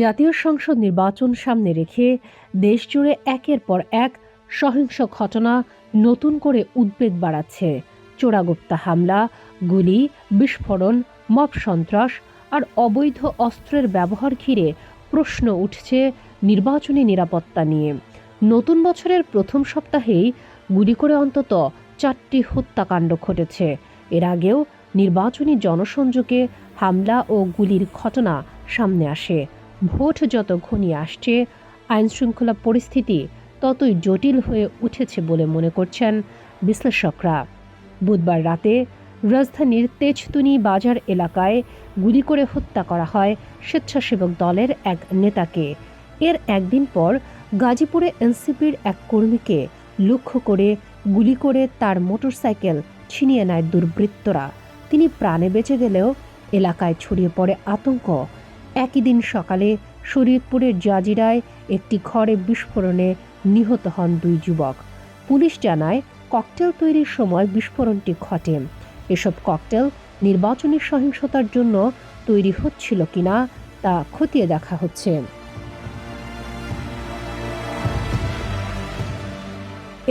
জাতীয় সংসদ নির্বাচন সামনে রেখে দেশজুড়ে একের পর এক সহিংস ঘটনা নতুন করে উদ্বেগ বাড়াচ্ছে। চোরাগোপ্তা হামলা, গুলি, বিস্ফোরণ, মব সন্ত্রাস আর অবৈধ অস্ত্রের ব্যবহার ঘিরে প্রশ্ন উঠছে নির্বাচনী নিরাপত্তা নিয়ে। নতুন বছরের প্রথম সপ্তাহেই গুলি করে অন্তত 4টি হত্যাকাণ্ড ঘটেছে। এর আগেও নির্বাচনী জনসংযোগে হামলা ও গুলির ঘটনা সামনে আসে। ভোট যত ঘনিয়ে আসছে, আইনশৃঙ্খলা পরিস্থিতি ততই জটিল হয়ে উঠেছে বলে মনে করছেন বিশ্লেষকরা। বুধবার রাতে রাজধানীর তেজতুনি বাজার এলাকায় গুলি করে হত্যা করা হয় স্বেচ্ছাসেবক দলের এক নেতাকে। এর একদিন পর গাজীপুরে এনসিপির এক কর্মীকে লক্ষ্য করে গুলি করে তার মোটরসাইকেল ছিনিয়ে নেয় দুর্বৃত্তরা। তিনি প্রাণে বেঁচে গেলেও এলাকায় ছড়িয়ে পড়ে আতঙ্ক। একই দিন সকালে শরীয়তপুরের জাজিরায় একটি ঘরে বিস্ফোরণে নিহত হন 2 যুবক। পুলিশ জানায়, ককটেল তৈরির সময় বিস্ফোরণটি ঘটে। এসব ককটেল নির্বাচনী সহিংসতার জন্য তৈরি হচ্ছিল কিনা তা খতিয়ে দেখা হচ্ছে।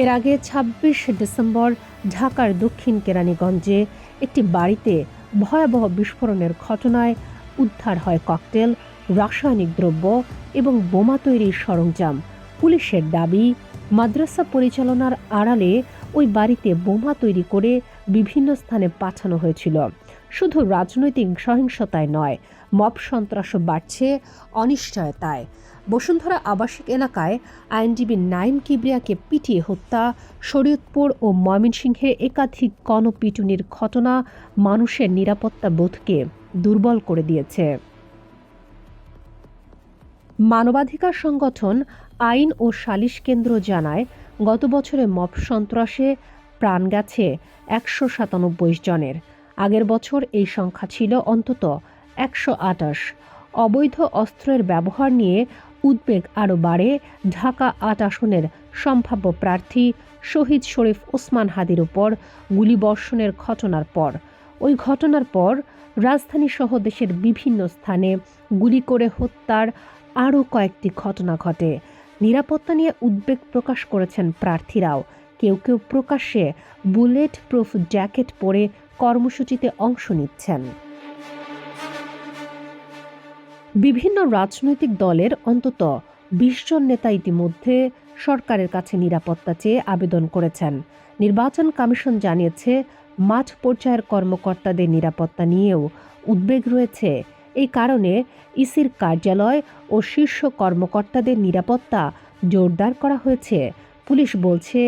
এর আগে 26 ডিসেম্বর ঢাকার দক্ষিণ কেরানীগঞ্জে একটি বাড়িতে ভয়াবহ বিস্ফোরণের ঘটনায় উদ্ধার হয় ককটেল, রাসায়নিক দ্রব্য এবং বোমা তৈরির সরঞ্জাম। পুলিশের দাবি, মাদ্রাসা পরিচালনার আড়ালে ওই বাড়িতে বোমা তৈরি করে বিভিন্ন স্থানে পাঠানো হয়েছিল। শুধু রাজনৈতিক সহিংসতায় নয়, মব সন্ত্রাসও বাড়ছে অনিশ্চয়তায়। বসুন্ধরা আবাসিক এলাকায় আইনজীবী নাইম কিবরিয়াকে পিটিয়ে হত্যা, শরীয়তপুর ও ময়মনসিংহে একাধিক গণপিটুনির ঘটনা মানুষের নিরাপত্তা বোধকে দুর্বল করে দিয়েছে। মানবাধিকার সংগঠন আইন ও সালিশ কেন্দ্র জানায়, গত বছরে মব সন্ত্রাসে প্রাণ গেছে 197 জনের। আগের বছর এই সংখ্যা ছিল অন্তত 128। অবৈধ অস্ত্রের ব্যবহার নিয়ে উদ্বেগ আরও বাড়ে ঢাকা 8 আসনের সম্ভাব্য প্রার্থী শহীদ শরীফ ওসমান হাদির উপর গুলিবর্ষণের ঘটনার পর। ওই ঘটনার পর রাজধানীসহ দেশের বিভিন্ন স্থানে গুলি করে হত্যার আরও কয়েকটি ঘটনা ঘটে। নিরাপত্তা নিয়ে উদ্বেগ প্রকাশ করেছেন প্রার্থীরাও। কেউ কেউ প্রকাশ্যে বুলেট প্রুফ জ্যাকেট পরে কর্মসূচিতে অংশ নিচ্ছেন। বিভিন্ন রাজনৈতিক দলের অন্তত 20 জন নেতা ইতিমধ্যে সরকারের কাছে নিরাপত্তা চেয়ে আবেদন করেছেন। নির্বাচন কমিশন জানিয়েছে, মাঠ পর্যায়ের কর্মকর্তাদের নিরাপত্তা নিয়েও উদ্বেগ রয়েছে। এই কারণে ইসির কার্যালয় ও শীর্ষ কর্মকর্তাদের নিরাপত্তা জোরদার করা হয়েছে। পুলিশ বলছে,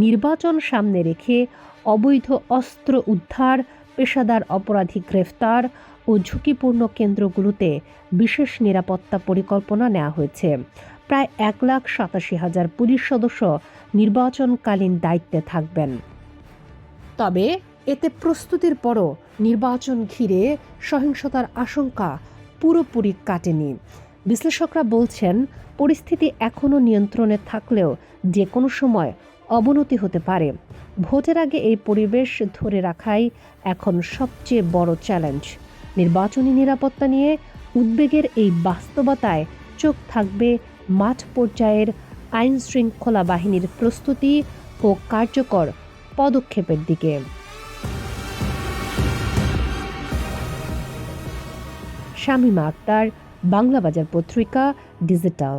নির্বাচন সামনে রেখে অবৈধ অস্ত্র উদ্ধার, পেশাদার অপরাধী গ্রেফতার ও ঝুঁকিপূর্ণ কেন্দ্রগুলোতে বিশেষ নিরাপত্তা পরিকল্পনা নেওয়া হয়েছে। প্রায় 1,87,000 পুলিশ সদস্য নির্বাচনকালীন দায়িত্বে থাকবেন। তবে এতে প্রস্তুতির পরও নির্বাচন ঘিরে সহিংসতার আশঙ্কা পুরোপুরি কাটেনি। বিশ্লেষকরা বলছেন, পরিস্থিতি এখনও নিয়ন্ত্রণে থাকলেও যে কোনো সময় অবনতি হতে পারে। ভোটের আগে এই পরিবেশ ধরে রাখাই এখন সবচেয়ে বড় চ্যালেঞ্জ। নির্বাচনী নিরাপত্তা নিয়ে উদ্বেগের এই বাস্তবতায় চোখ থাকবে মাঠ পর্যায়ের আইন শৃঙ্খলা বাহিনীর প্রস্তুতি ও কার্যকর পদক্ষেপের দিকে। শামীমা আক্তার, বাংলা বাজার পত্রিকা, ডিজিটাল।